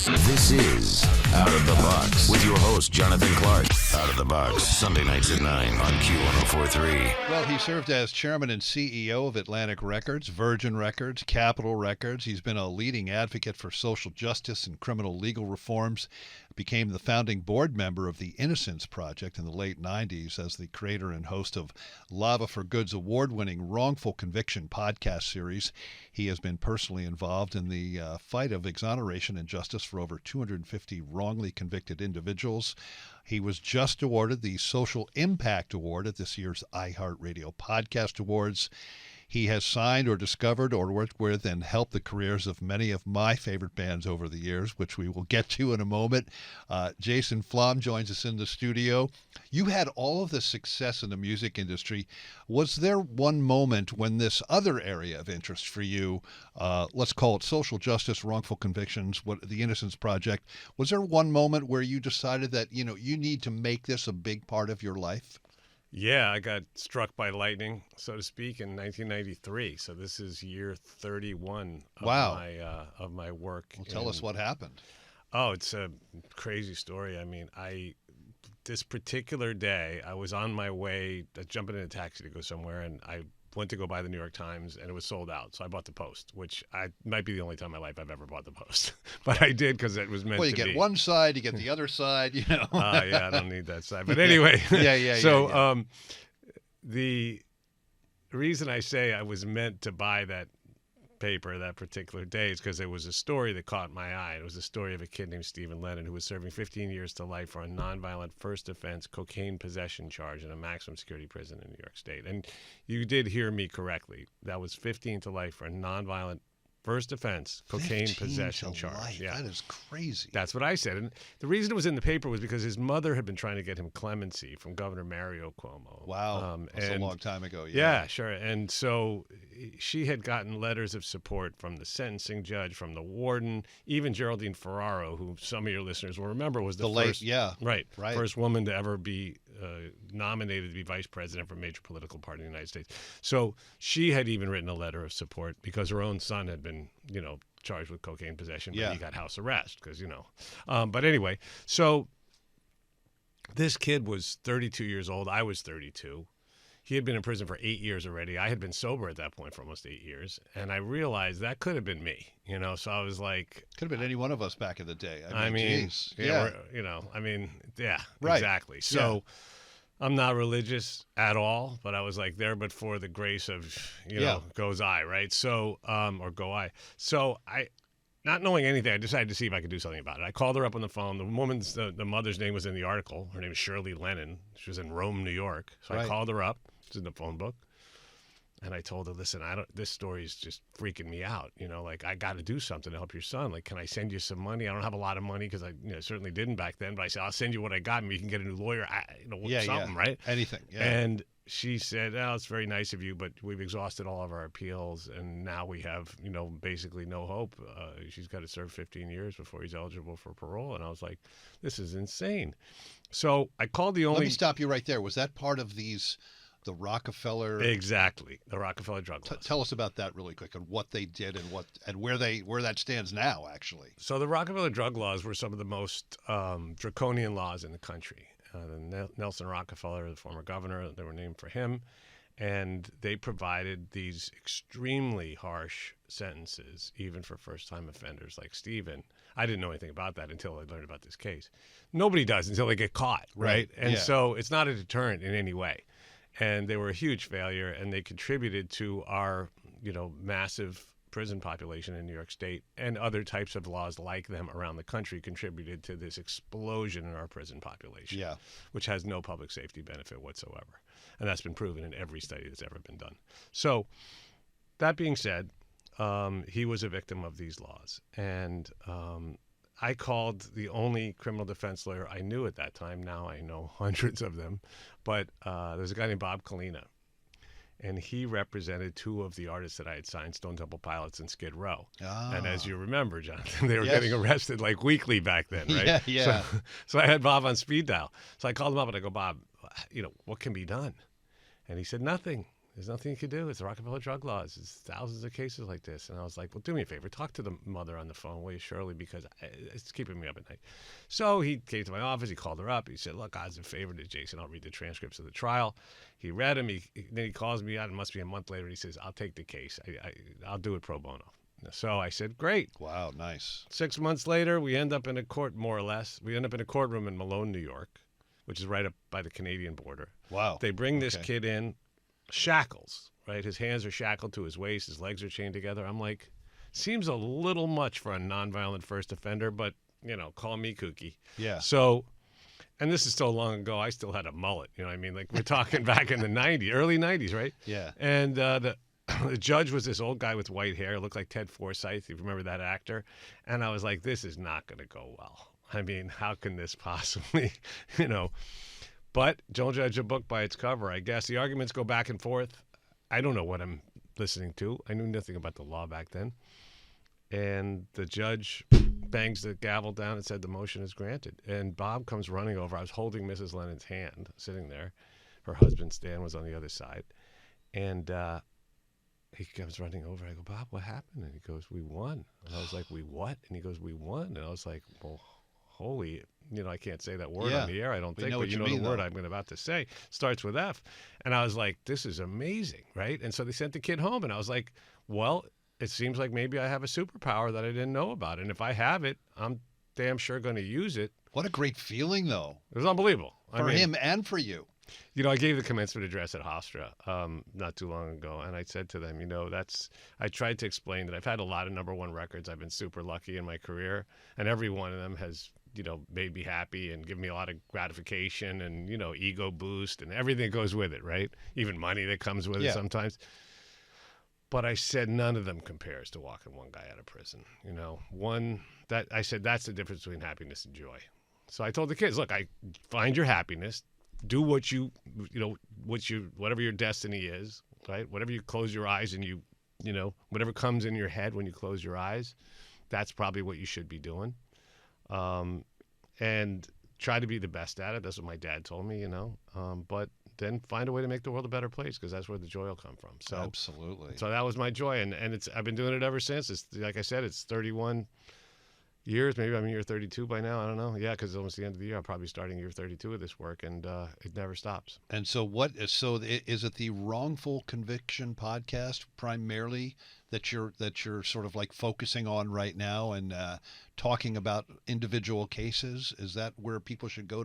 This is Out of the Box with your host, Jonathan Clark. Out of the Box, Sunday nights at 9 on Q1043. Well, he served as chairman and CEO of Atlantic Records, Virgin Records, Capitol Records. He's been a leading advocate for social justice and criminal legal reforms. Became the founding board member of the Innocence Project in the late 90s as the creator and host of Lava for Good's award-winning Wrongful Conviction podcast series. He has been personally involved in the fight of exoneration and justice for over 250 wrongly convicted individuals. He was just awarded the Social Impact Award at this year's iHeartRadio Podcast Awards. He has signed or discovered or worked with and helped the careers of many of my favorite bands over the years, which we will get to in a moment. Jason Flom joins us in the studio. You had all of the success in the music industry. Was there one moment when this other area of interest for you, let's call it social justice, wrongful convictions, the Innocence Project, was there one moment where you decided that, you need to make this a big part of your life? Yeah, I got struck by lightning, so to speak, in 1993. So this is year 31 of my work. Well, tell us what happened. Oh, it's a crazy story. I mean, this particular day, I was on my way, jumping in a taxi to go somewhere, and I went to go buy the New York Times, and it was sold out. So I bought the Post, which might be the only time in my life I've ever bought the Post. But I did because it was meant to be. Well, you get one side, you get the other side, Yeah, I don't need that side. But anyway. Yeah. The reason I say I was meant to buy that paper that particular day is because there was a story that caught my eye. It was the story of a kid named Stephen Lennon who was serving 15 years to life for a nonviolent first offense cocaine possession charge in a maximum security prison in New York State. And you did hear me correctly. That was 15 to life for a nonviolent first offense cocaine possession charge. Life. Yeah. That is crazy. That's what I said. And the reason it was in the paper was because his mother had been trying to get him clemency from Governor Mario Cuomo. Wow. That's a long time ago. Yeah, sure. And so she had gotten letters of support from the sentencing judge, from the warden, even Geraldine Ferraro, who some of your listeners will remember was the first, right. first woman to ever be nominated to be vice president for a major political party in the United States. So she had even written a letter of support because her own son had been, charged with cocaine possession, but he got house arrest because, But anyway, so this kid was 32 years old. I was 32. He had been in prison for 8 years already. I had been sober at that point for almost 8 years. And I realized that could have been me, So I was like... Could have been any one of us back in the day. I mean, geez. Right. Exactly. So I'm not religious at all, but I was like there but for the grace of, goes I, right? So, or go I. So not knowing anything, I decided to see if I could do something about it. I called her up on the phone. The woman's, the mother's name was in the article. Her name is Shirley Lennon. She was in Rome, New York. So I called her up. It's in the phone book. And I told her, listen, this story is just freaking me out. I got to do something to help your son. Like, can I send you some money? I don't have a lot of money because I certainly didn't back then. But I said, I'll send you what I got and you can get a new lawyer. Something, right? Anything, yeah. And she said, it's very nice of you, but we've exhausted all of our appeals. And now we have, basically no hope. She's got to serve 15 years before he's eligible for parole. And I was like, this is insane. So I called the only... Let me stop you right there. Was that part of the Rockefeller... Exactly. The Rockefeller drug laws. Tell us about that really quick and what they did and where that stands now, actually. So the Rockefeller drug laws were some of the most draconian laws in the country. Nelson Rockefeller, the former governor, they were named for him. And they provided these extremely harsh sentences, even for first-time offenders like Stephen. I didn't know anything about that until I learned about this case. Nobody does until they get caught, right? And so it's not a deterrent in any way. And they were a huge failure, and they contributed to our, massive prison population in New York State, and other types of laws like them around the country contributed to this explosion in our prison population, which has no public safety benefit whatsoever. And that's been proven in every study that's ever been done. So that being said, he was a victim of these laws. And I called the only criminal defense lawyer I knew at that time. Now I know hundreds of them. But there's a guy named Bob Kalina. And he represented two of the artists that I had signed, Stone Temple Pilots and Skid Row. And as you remember, Jonathan, they were getting arrested like weekly back then, right? Yeah. So I had Bob on speed dial. So I called him up and I go, Bob, what can be done? And he said, nothing. There's nothing you can do. It's the Rockefeller drug laws. It's thousands of cases like this. And I was like, well, do me a favor. Talk to the mother on the phone, will you, Shirley, because it's keeping me up at night. So he came to my office. He called her up. He said, look, odds in favor to Jason. I'll read the transcripts of the trial. He read them. Then he calls me out. It must be a month later. He says, I'll take the case. I'll do it pro bono. So I said, great. Wow, nice. 6 months later, we end up in a court, more or less. We end up in a courtroom in Malone, New York, which is right up by the Canadian border. Wow. They bring this kid in, shackles, right? His hands are shackled to his waist. His legs are chained together. I'm like, seems a little much for a nonviolent first offender, but, call me kooky. Yeah. So, and this is so long ago, I still had a mullet. You know what I mean? Like, we're talking back in the 90s, early 90s, right? Yeah. And the judge was this old guy with white hair, looked like Ted Forsythe, if you remember that actor. And I was like, this is not going to go well. I mean, how can this possibly, But don't judge a book by its cover, I guess. The arguments go back and forth. I don't know what I'm listening to. I knew nothing about the law back then. And the judge bangs the gavel down and said the motion is granted. And Bob comes running over. I was holding Mrs. Lennon's hand, sitting there. Her husband, Stan, was on the other side. And he comes running over. I go, Bob, what happened? And he goes, we won. And I was like, we what? And he goes, we won. And I was like, well, holy, I can't say that word on the air, I don't think, but you know the word I'm about to say starts with F. And I was like, this is amazing, right? And so they sent the kid home, and I was like, well, it seems like maybe I have a superpower that I didn't know about. And if I have it, I'm damn sure going to use it. What a great feeling, though. It was unbelievable. For him and for you. I gave the commencement address at Hofstra not too long ago, and I said to them, I tried to explain that I've had a lot of #1 records. I've been super lucky in my career, and every one of them has made me happy and given me a lot of gratification and, ego boost and everything that goes with it, right? Even money that comes with it sometimes. But I said none of them compares to walking one guy out of prison. I said that's the difference between happiness and joy. So I told the kids, look, I find your happiness, do what whatever your destiny is, right? Whatever you close your eyes and whatever comes in your head when you close your eyes, that's probably what you should be doing. And try to be the best at it. That's what my dad told me, but then find a way to make the world a better place, because that's where the joy will come from. So absolutely. So that was my joy. And I've been doing it ever since. It's like I said, it's 31 years. Maybe I'm in year 32 by now. I don't know. Yeah, because it's almost the end of the year. I'm probably starting year 32 of this work, and it never stops. And so is it the Wrongful Conviction podcast primarily that you're sort of like focusing on right now and talking about individual cases? Is that where people should go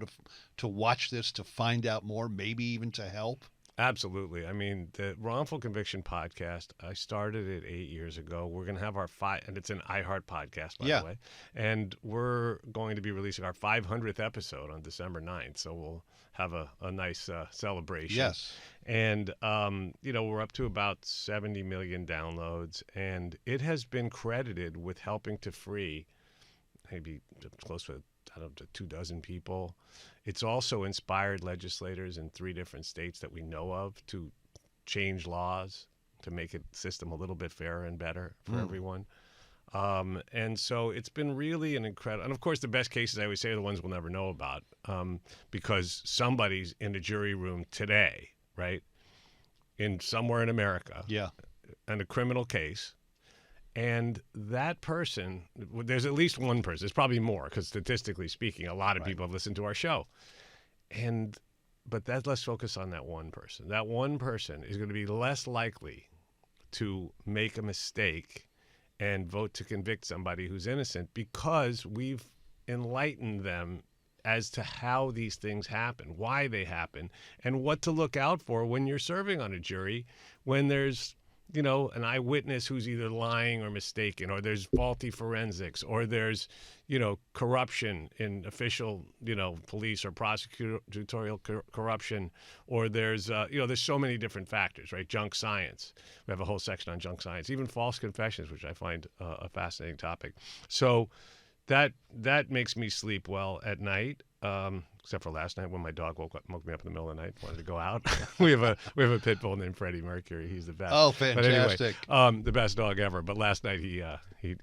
to watch this, to find out more, maybe even to help? Absolutely. I mean, the Wrongful Conviction podcast, I started it 8 years ago. We're going to have our and it's an iHeart podcast, by the way. And we're going to be releasing our 500th episode on December 9th. So we'll have a nice celebration. Yes. And, we're up to about 70 million downloads. And it has been credited with helping to free maybe close to 24 people. It's also inspired legislators in 3 different states that we know of to change laws to make the system a little bit fairer and better for everyone. And so it's been really an incredible, and of course the best cases I always say are the ones we'll never know about, because somebody's in a jury room today, right, somewhere in America, and a criminal case. And that person, there's at least one person, there's probably more, because statistically speaking, a lot of people have listened to our show. But let's focus on that one person. That one person is going to be less likely to make a mistake and vote to convict somebody who's innocent, because we've enlightened them as to how these things happen, why they happen, and what to look out for when you're serving on a jury, when there's an eyewitness who's either lying or mistaken, or there's faulty forensics, or there's, corruption in official, police or prosecutorial corruption, or there's, there's so many different factors, right? Junk science. We have a whole section on junk science, even false confessions, which I find a fascinating topic. So that makes me sleep well at night. Except for last night when my dog woke me up in the middle of the night, wanted to go out. we have a pit bull named Freddie Mercury. He's the best. Oh, fantastic! But anyway, the best dog ever. But last night he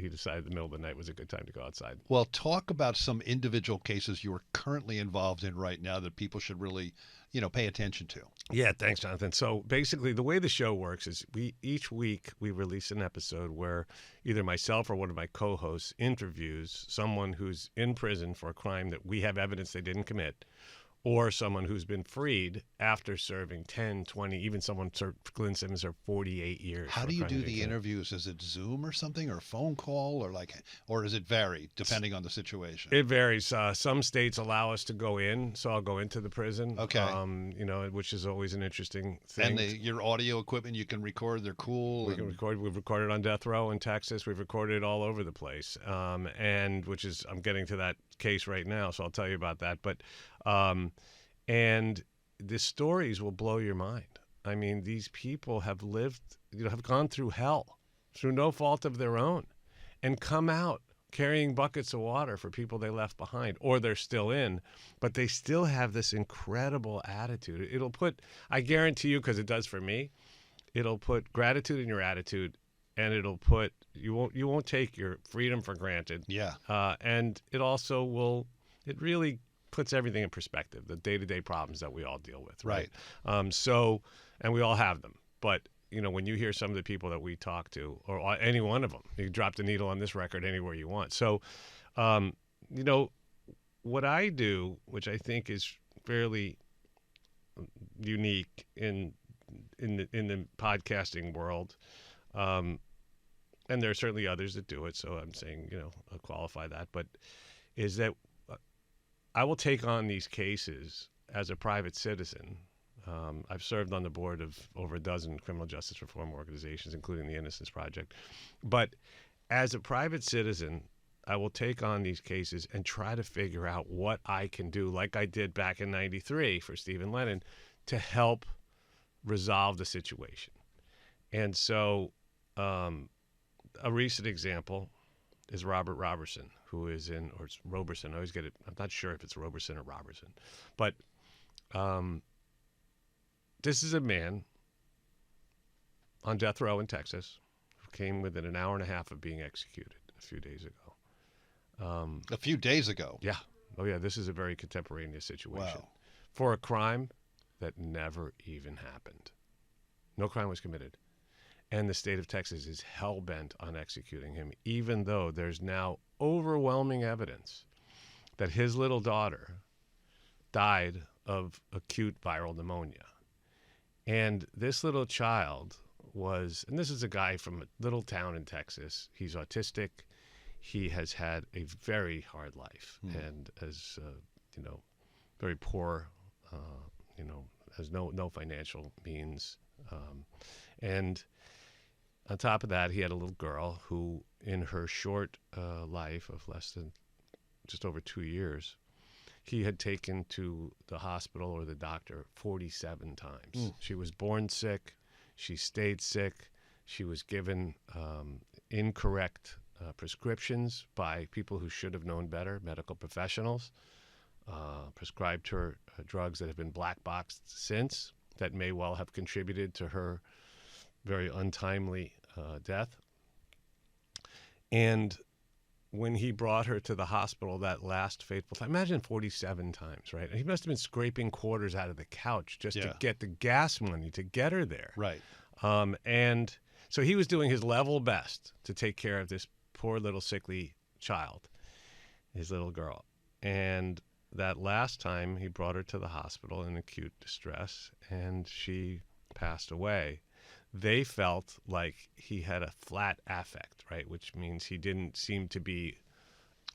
decided the middle of the night was a good time to go outside. Well, talk about some individual cases you are currently involved in right now that people should really, pay attention to. Yeah, thanks, Jonathan. So basically, the way the show works is each week we release an episode where either myself or one of my co-hosts interviews someone who's in prison for a crime that we have evidence they didn't commit, or someone who's been freed after serving 10, 20, even someone served, Glenn Simmons served 48 years. How do you do the interviews? Is it Zoom or something, or a phone call, or does it vary depending on the situation? It varies. Some states allow us to go in, so I'll go into the prison. Okay. Which is always an interesting thing. And your audio equipment, you can record. They're cool. We can record. We've recorded on death row in Texas. We've recorded it all over the place. And which is, I'm getting to that case right now, so I'll tell you about that. But and the stories will blow your mind. I mean, these people have lived, have gone through hell through no fault of their own, and come out carrying buckets of water for people they left behind, or they're still in, but they still have this incredible attitude. It'll put, I guarantee you, because it does for me, it'll put gratitude in your attitude, and it'll put, you won't take your freedom for granted. Yeah. And it also will, it really puts everything in perspective, the day-to-day problems that we all deal with. Right. And we all have them. But, when you hear some of the people that we talk to, or any one of them, you drop the needle on this record anywhere you want. So, what I do, which I think is fairly unique in the podcasting world, and there are certainly others that do it, so I'm saying, I'll qualify that, but is that I will take on these cases as a private citizen. I've served on the board of over a dozen criminal justice reform organizations, including the Innocence Project. But as a private citizen, I will take on these cases and try to figure out what I can do, like I did back in '93 for Stephen Lennon, to help resolve the situation. And so a recent example is Robert Robertson, who is or it's Roberson. I always get it. I'm not sure if it's Roberson or Robertson. But this is a man on death row in Texas who came within an hour and a half of being executed a few days ago. A few days ago? Yeah. Oh, yeah. This is a very contemporaneous situation. Wow. For a crime that never even happened. No crime was committed. And the state of Texas is hell-bent on executing him, even though there's now overwhelming evidence that his little daughter died of acute viral pneumonia. And this little child and this is a guy from a little town in Texas. He's autistic. He has had a very hard life and as, very poor, has no financial means. And on top of that, he had a little girl who, in her short life of less than just over 2 years, he had taken to the hospital or the doctor 47 times. She was born sick. She stayed sick. She was given incorrect prescriptions by people who should have known better, medical professionals, prescribed her drugs that have been black boxed since that may well have contributed to her very untimely death. And when he brought her to the hospital that last fateful time, imagine 47 times, right? And he must have been scraping quarters out of the couch just to get the gas money to get her there. Right. And so he was doing his level best to take care of this poor little sickly child, his little girl. And that last time he brought her to the hospital in acute distress, and she passed away. They felt like he had a flat affect, right? Which means he didn't seem to be...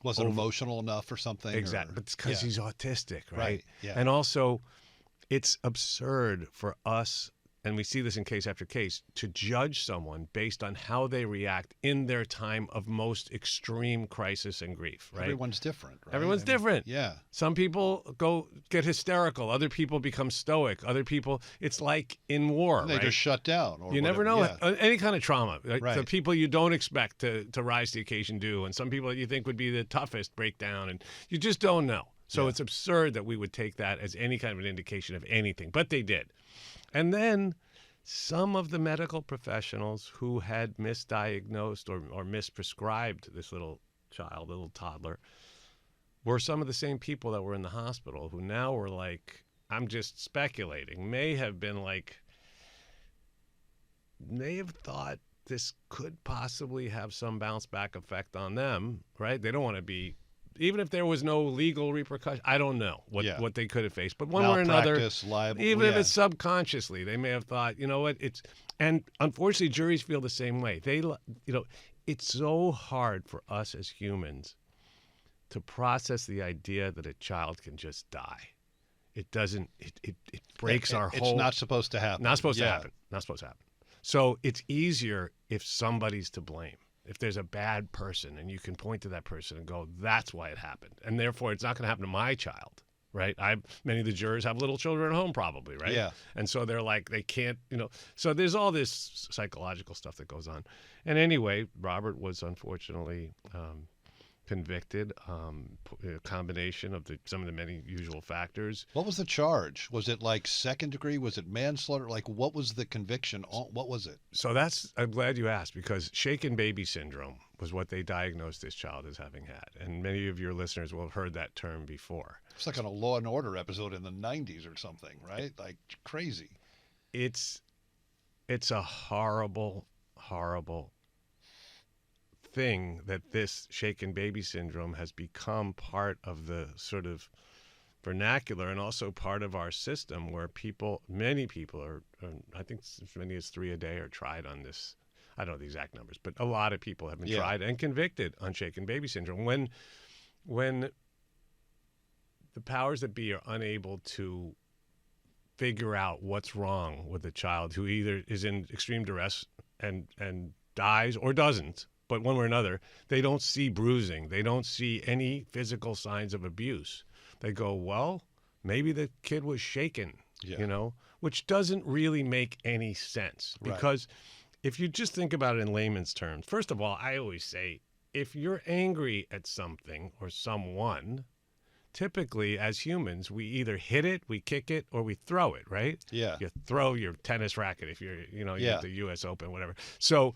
Wasn't emotional enough or something? Exactly. But it's because he's autistic, right? Right, yeah. And also, it's absurd for us, and we see this in case after case, to judge someone based on how they react in their time of most extreme crisis and grief, right? Everyone's different, right? Everyone's different. Yeah. Some people get hysterical. Other people become stoic. Other people, it's like in war, They right? just shut down. Or You never know. Yeah. Any kind of trauma. Right? Right. The people you don't expect to rise to the occasion do. And some people that you think would be the toughest break down. And you just don't know. So it's absurd that we would take that as any kind of an indication of anything. But they did. And then some of the medical professionals who had misdiagnosed or misprescribed this little child, little toddler, were some of the same people that were in the hospital who now were like, I'm just speculating, may have thought this could possibly have some bounce back effect on them, right? They don't want to be, even if there was no legal repercussion, I don't know what they could have faced. But one way or another, liable, even if it's subconsciously, they may have thought, you know what, and unfortunately juries feel the same way. It's so hard for us as humans to process the idea that a child can just die. It doesn't, it breaks our whole. It's not supposed to happen. Not supposed to happen. Not supposed to happen. So it's easier if somebody's to blame. If there's a bad person and you can point to that person and go, that's why it happened. And therefore, it's not going to happen to my child, right? Many of the jurors have little children at home probably, right? Yeah. And so they're like, they can't, So there's all this psychological stuff that goes on. And anyway, Robert was unfortunately convicted, a combination of some of the many usual factors. What was the charge? Was it like second degree? Was it manslaughter? Like, what was the conviction? What was it? So I'm glad you asked, because shaken baby syndrome was what they diagnosed this child as having had. And many of your listeners will have heard that term before. It's like on a Law and Order episode in the 90s or something, right? Like crazy. It's a horrible, horrible thing that this shaken baby syndrome has become part of the sort of vernacular and also part of our system, where many people are, I think as many as 3 a day are tried on this. I don't know the exact numbers, but a lot of people have been tried and convicted on shaken baby syndrome. When the powers that be are unable to figure out what's wrong with a child who either is in extreme duress and dies or doesn't, but one way or another, they don't see bruising. They don't see any physical signs of abuse. They go, well, maybe the kid was shaken, which doesn't really make any sense. Because if you just think about it in layman's terms, first of all, I always say, if you're angry at something or someone, typically as humans, we either hit it, we kick it, or we throw it, right? Yeah. You throw your tennis racket if you're, you're at the U.S. Open, whatever. So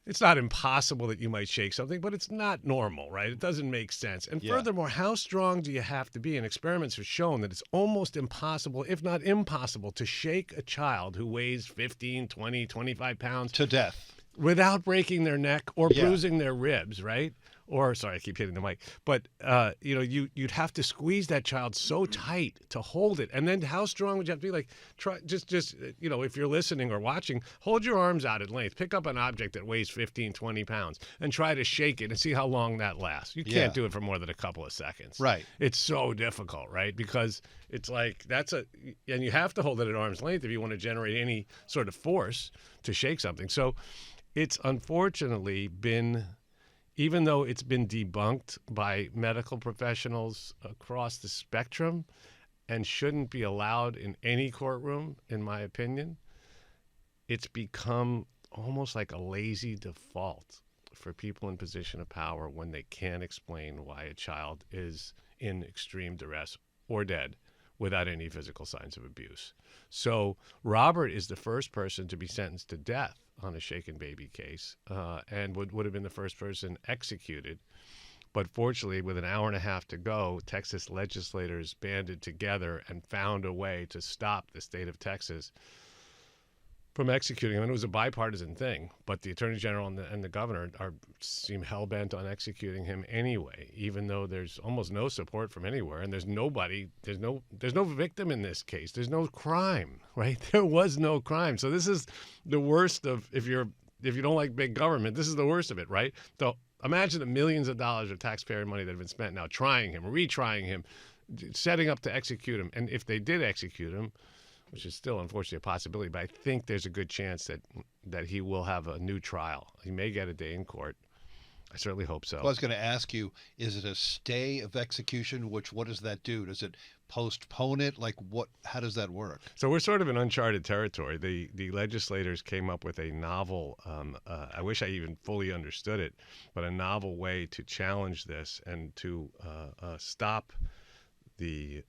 it's not impossible that you might shake something, but it's not normal, right? It doesn't make sense. And furthermore, how strong do you have to be? And experiments have shown that it's almost impossible, if not impossible, to shake a child who weighs 15, 20, 25 pounds. To death. Without breaking their neck or bruising their ribs, right? Or, sorry, I keep hitting the mic. But, you'd have to squeeze that child so tight to hold it. And then how strong would you have to be? Like, try just if you're listening or watching, hold your arms out at length. Pick up an object that weighs 15, 20 pounds and try to shake it and see how long that lasts. You can't do it for more than a couple of seconds. Right. It's so difficult, right? Because it's like and you have to hold it at arm's length if you want to generate any sort of force to shake something. So it's unfortunately been, even though it's been debunked by medical professionals across the spectrum and shouldn't be allowed in any courtroom, in my opinion, it's become almost like a lazy default for people in position of power when they can't explain why a child is in extreme duress or dead without any physical signs of abuse. So Robert is the first person to be sentenced to death on a shaken baby case, and would have been the first person executed. But fortunately, with an hour and a half to go, Texas legislators banded together and found a way to stop the state of Texas from executing him. And it was a bipartisan thing, but the Attorney General and the governor seem hell-bent on executing him anyway, even though there's almost no support from anywhere, and there's no victim in this case. There's no crime, right? There was no crime. So this is the worst of, if you don't like big government, this is the worst of it, right? So imagine the millions of dollars of taxpayer money that have been spent now trying him, retrying him, setting up to execute him. And if they did execute him, which is still unfortunately a possibility, but I think there's a good chance that he will have a new trial. He may get a day in court. I certainly hope so. Well, I was going to ask you, is it a stay of execution? What does that do? Does it postpone it? Like how does that work? So we're sort of in uncharted territory. The legislators came up with a novel, I wish I even fully understood it, but a novel way to challenge this and to stop the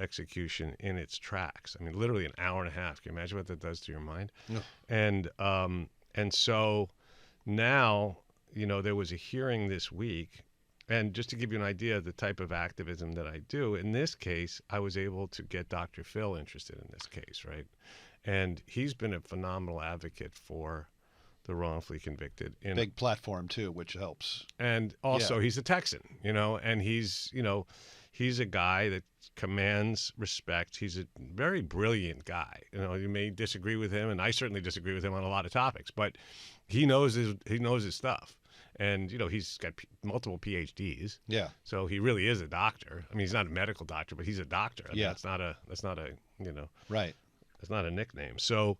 execution in its tracks. I mean, literally an hour and a half. Can you imagine what that does to your mind? No. And so now, there was a hearing this week And just to give you an idea of the type of activism that I do, in this case, I was able to get Dr. Phil interested in this case, right? And he's been a phenomenal advocate for the wrongfully convicted. Big platform too, which helps. And also he's a Texan, and he's a guy that commands respect. He's a very brilliant guy. You may disagree with him, and I certainly disagree with him on a lot of topics, but he knows his stuff. And, he's got multiple PhDs. Yeah. So he really is a doctor. I mean, he's not a medical doctor, but he's a doctor. I mean, that's not a right. That's not a nickname. So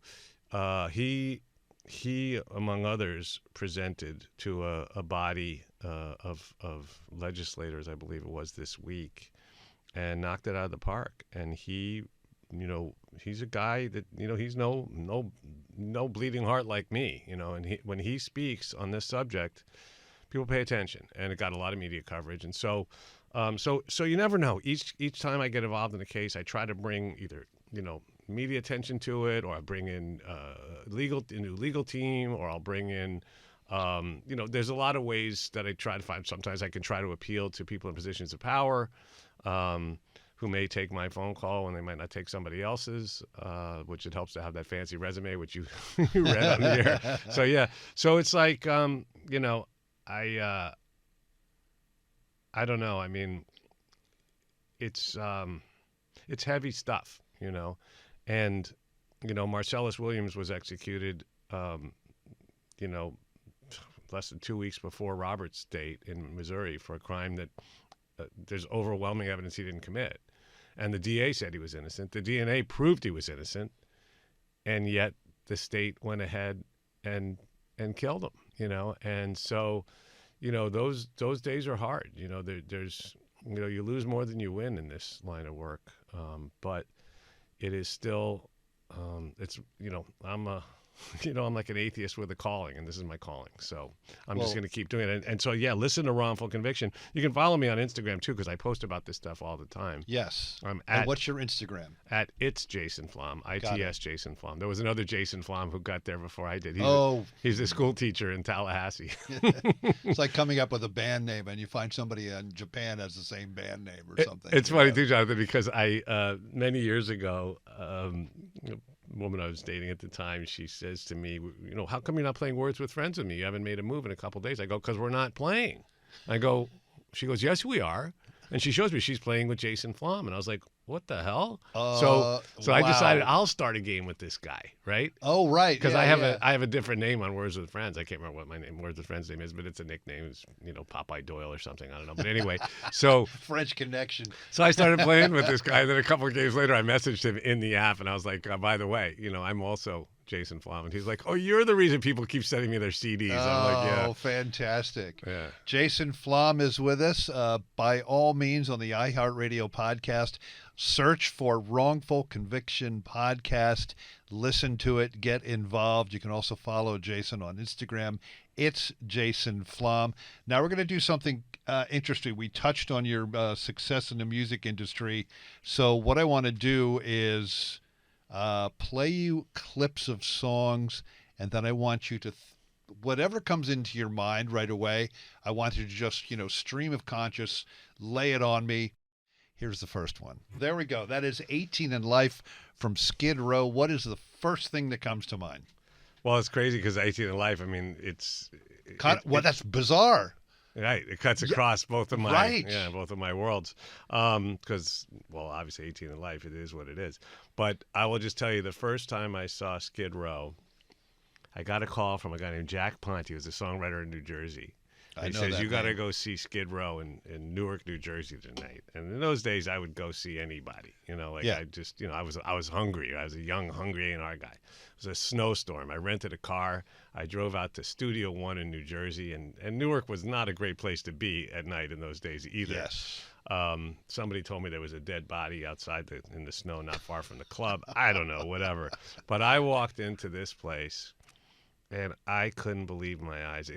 he, among others, presented to a body of legislators, I believe it was this week, and knocked it out of the park. And he's a guy that, he's no bleeding heart like me, and when he speaks on this subject, people pay attention, and it got a lot of media coverage. And so you never know. Each time I get involved in a case, I try to bring either, media attention to it, or I bring in a new legal team, or I'll bring in, there's a lot of ways that I try to find. Sometimes I can try to appeal to people in positions of power, who may take my phone call when they might not take somebody else's, which it helps to have that fancy resume, which you read on the air. So, yeah. So it's like, I don't know. I mean, it's heavy stuff, and, Marcellus Williams was executed, less than 2 weeks before Robert's date in Missouri for a crime that there's overwhelming evidence he didn't commit. And the DA said he was innocent. The DNA proved he was innocent. And yet the state went ahead and killed him, And so, those days are hard. There's, you lose more than you win in this line of work. But it is still, I'm like an atheist with a calling, and this is my calling. So I'm just going to keep doing it. And so, listen to Wrongful Conviction. You can follow me on Instagram, too, because I post about this stuff all the time. Yes. And what's your Instagram? At It's Jason Flom, ITS Jason Flom. There was another Jason Flom who got there before I did. He's a school teacher in Tallahassee. It's like coming up with a band name, and you find somebody in Japan has the same band name or something. It's funny, too, Jonathan, because I, many years ago, woman I was dating at the time, she says to me, how come you're not playing Words with Friends with me? You haven't made a move in a couple of days. I go, because we're not playing. She goes, yes, we are. And she shows me she's playing with Jason Flom. And I was like, what the hell? So I decided I'll start a game with this guy, right? Oh, right. Because I have a different name on Words with Friends. I can't remember what my Words with Friends name is, but it's a nickname. It's, Popeye Doyle or something. I don't know. But anyway, so French connection. So I started playing with this guy. Then a couple of games later, I messaged him in the app, and I was like, by the way, I'm also Jason Flom. And he's like, oh, you're the reason people keep sending me their CDs. I'm like, yeah. Oh, fantastic. Yeah. Jason Flom is with us. By all means, on the iHeartRadio podcast, search for Wrongful Conviction Podcast. Listen to it. Get involved. You can also follow Jason on Instagram. It's Jason Flom. Now we're going to do something interesting. We touched on your success in the music industry. So what I want to do is play you clips of songs, and then I want you to, whatever comes into your mind right away, I want you to just, stream of conscious, lay it on me. Here's the first one. There we go. That is 18 in Life from Skid Row. What is the first thing that comes to mind? Well, it's crazy because 18 in Life, I mean, that's bizarre. Right, it cuts across both of my worlds. Because, obviously 18 in Life, it is what it is. But I will just tell you, the first time I saw Skid Row, I got a call from a guy named Jack Ponte, who was a songwriter in New Jersey. He says, you got to go see Skid Row in Newark, New Jersey tonight. And in those days, I would go see anybody. I was hungry. I was a young, hungry A&R guy. It was a snowstorm. I rented a car. I drove out to Studio One in New Jersey. And Newark was not a great place to be at night in those days either. Yes. Somebody told me there was a dead body outside in the snow not far from the club. I don't know, whatever. But I walked into this place, and I couldn't believe my eyes.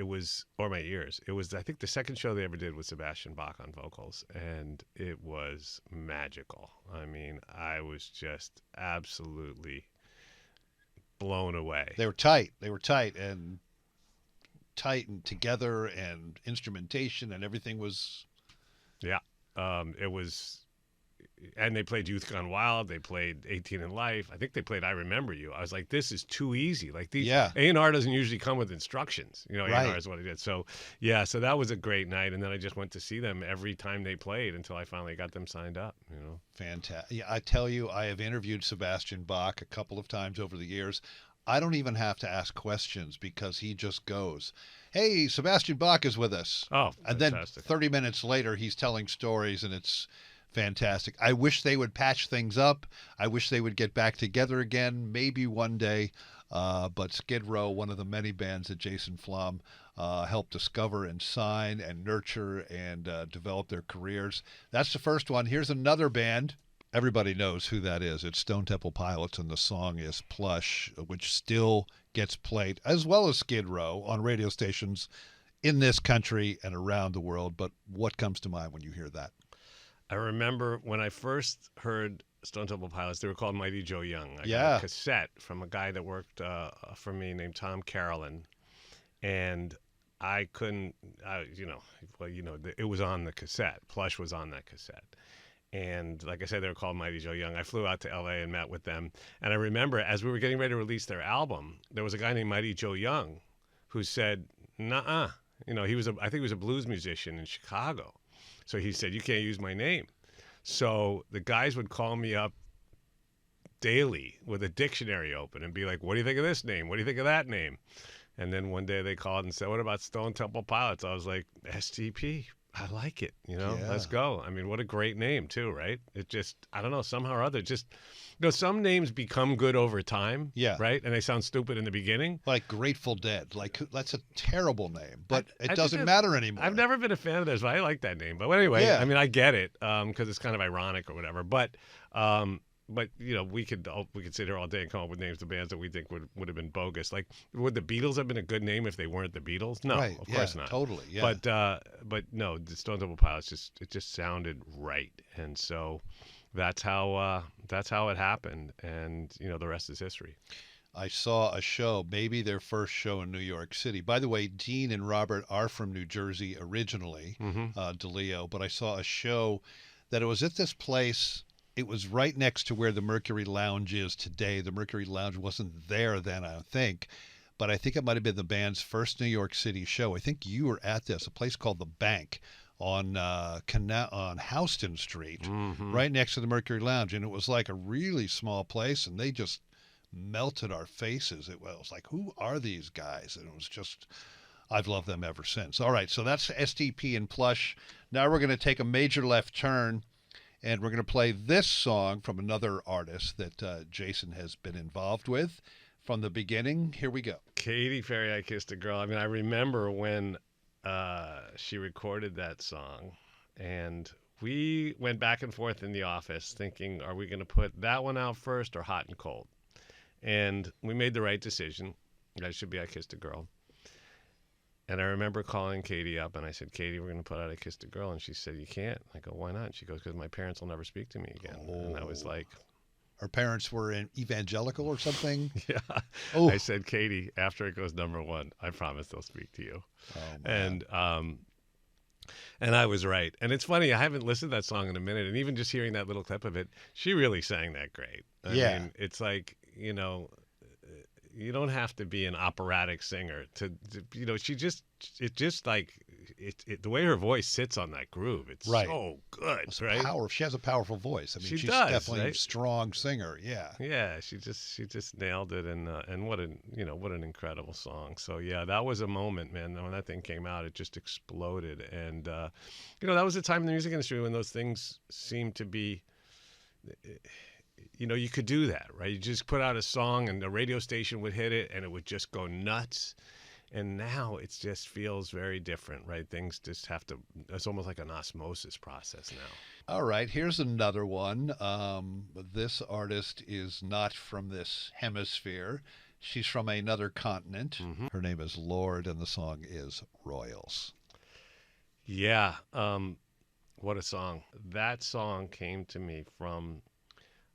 Or my ears. It was, I think, the second show they ever did with Sebastian Bach on vocals, and it was magical. I mean, I was just absolutely blown away. They were tight, and tight and together, and instrumentation and everything was. Yeah, it was, and they played Youth Gone Wild. They played 18 in Life. I think they played I Remember You. I was like, this is too easy. Like these A&R doesn't usually come with instructions. You know, A&R is what it did. So yeah, so that was a great night. And then I just went to see them every time they played until I finally got them signed up. You know, fantastic. Yeah, I tell you, I have interviewed Sebastian Bach a couple of times over the years. I don't even have to ask questions because he just goes, "Hey, Sebastian Bach is with us." Oh, and fantastic. then 30 minutes later, he's telling stories, and it's fantastic. I wish they would patch things up. I wish they would get back together again, maybe one day. But Skid Row, one of the many bands that Jason Flom helped discover and sign and nurture and develop their careers. That's the first one. Here's another band. Everybody knows who that is. It's Stone Temple Pilots, and the song is Plush, which still gets played, as well as Skid Row, on radio stations in this country and around the world. But what comes to mind when you hear that? I remember when I first heard Stone Temple Pilots, they were called Mighty Joe Young. I got a cassette from a guy that worked for me named Tom Carolyn, and I couldn't, it was on the cassette. Plush was on that cassette. And like I said, they were called Mighty Joe Young. I flew out to L.A. and met with them. And I remember as we were getting ready to release their album, there was a guy named Mighty Joe Young who said, "Nuh-uh." You know, I think he was a blues musician in Chicago. So he said, "You can't use my name." So the guys would call me up daily with a dictionary open and be like, "What do you think of this name? What do you think of that name?" And then one day they called and said, "What about Stone Temple Pilots?" I was like, "STP. I like it, let's go." I mean, what a great name too, right? It just, I don't know, somehow or other, just, some names become good over time, right? And they sound stupid in the beginning. Like Grateful Dead, like that's a terrible name, but it doesn't matter anymore. I've never been a fan of theirs, but I like that name. But anyway, I mean, I get it, because it's kind of ironic or whatever. But we could sit here all day and come up with names of bands that we think would have been bogus. Like, would the Beatles have been a good name if they weren't the Beatles? No, of course not. Totally, yeah. But no, the Stone Temple Pilots just sounded right, and so that's how it happened, and the rest is history. I saw a show, maybe their first show in New York City. By the way, Dean and Robert are from New Jersey originally, DeLeo, but I saw a show that it was at this place. It was right next to where the Mercury Lounge is today. The Mercury Lounge wasn't there then, I think, but I think it might have been the band's first New York City show. I think you were at this, a place called The Bank on Houston Street, right next to the Mercury Lounge, and it was like a really small place, and they just melted our faces. It was like, who are these guys? And it was just, I've loved them ever since. All right, so that's STP and Plush. Now we're going to take a major left turn, and we're going to play this song from another artist that Jason has been involved with from the beginning. Here we go. Katy Perry, I Kissed a Girl. I mean, I remember when she recorded that song, and we went back and forth in the office thinking, are we going to put that one out first or Hot and Cold? And we made the right decision. That should be I Kissed a Girl. And I remember calling Katy up, and I said, "Katy, we're going to put out I Kissed a Girl." And she said, "You can't." I go, "Why not?" And she goes, "Because my parents will never speak to me again." And I was like... Her parents were evangelical or something? Yeah. Oh. I said, "Katy, after it goes number one, I promise they'll speak to you." Oh, man. And I was right. And it's funny, I haven't listened to that song in a minute, and even just hearing that little clip of it, she really sang that great. I mean, it's like, you don't have to be an operatic singer to the way her voice sits on that groove, it's so good, right? She has a powerful voice. I mean, she's definitely a strong singer. Yeah. Yeah, she just nailed it, and what an incredible song. So yeah, that was a moment, man. When that thing came out, it just exploded, and that was a time in the music industry when those things seemed to be. You could do that, right? You just put out a song and the radio station would hit it and it would just go nuts. And now it just feels very different, right? Things just have to, it's almost like an osmosis process now. All right, here's another one. This artist is not from this hemisphere. She's from another continent. Her name is Lorde, and the song is Royals. Yeah, what a song. That song came to me from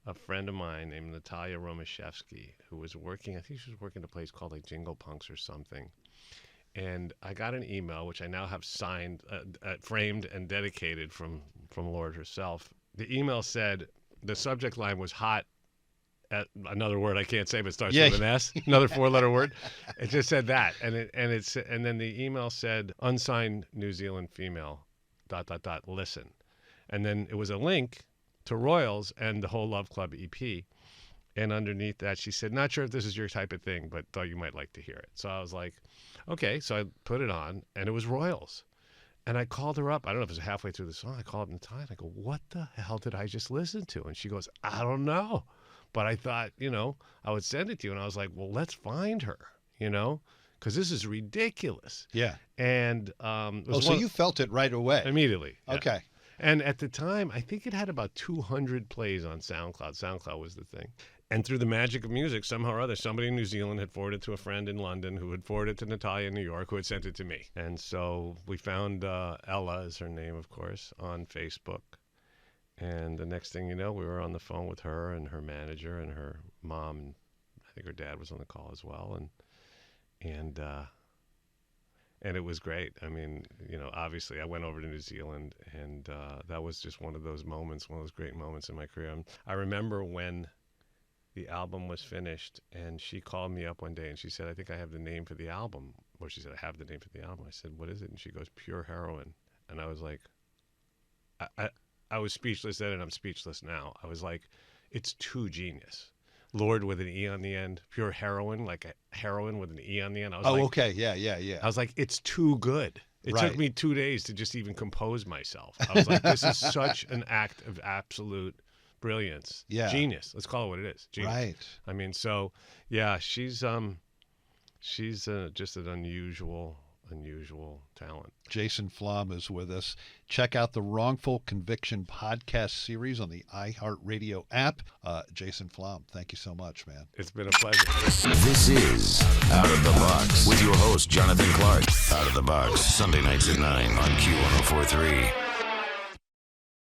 a friend of mine named Natalia Romashevsky, who was working, I think she was working at a place called like Jingle Punks or something. And I got an email, which I now have signed, framed, and dedicated from Lorde herself. The email said, the subject line was hot. Another word I can't say, but starts with an S. Another 4-letter word. It just said that, and then the email said, unsigned New Zealand female. ... Listen, and then it was a link to Royals and the whole Love Club EP. And underneath that, she said, not sure if this is your type of thing, but thought you might like to hear it. So I was like, okay. So I put it on, and it was Royals. And I called her up. I don't know if it was halfway through the song. I called up in time. I go, what the hell did I just listen to? And she goes, I don't know. But I thought, I would send it to you. And I was like, well, let's find her, because this is ridiculous. Yeah. And so you felt it right away. Immediately. Yeah. Okay. And at the time, I think it had about 200 plays on SoundCloud. SoundCloud was the thing. And through the magic of music, somehow or other, somebody in New Zealand had forwarded it to a friend in London, who had forwarded it to Natalia in New York, who had sent it to me. And so we found Ella, is her name, of course, on Facebook. And the next thing you know, we were on the phone with her and her manager and her mom. And I think her dad was on the call as well. And it was great. I mean, obviously I went over to New Zealand, and that was just one of those moments, one of those great moments in my career. I remember when the album was finished, and she called me up one day, and she said, I think I have the name for the album. Or she said, I have the name for the album. I said, what is it? And she goes, Pure Heroin. And I was like, I was speechless then, and I'm speechless now. I was like, it's too genius. Lorde with an E on the end, Pure Heroin, like a heroin with an E on the end. I was okay. Yeah. I was like, it's too good. It took me 2 days to just even compose myself. I was like, this is such an act of absolute brilliance. Yeah. Genius. Let's call it what it is. Genius. Right. I mean, so yeah, she's just an unusual talent. Jason Flom is with us. Check out the Wrongful Conviction podcast series on the iHeartRadio app. Jason Flom, thank you so much, man. It's been a pleasure. This is Out of the Box with your host, Jonathan Clark. Out of the Box, Sunday nights at 9 on Q1043.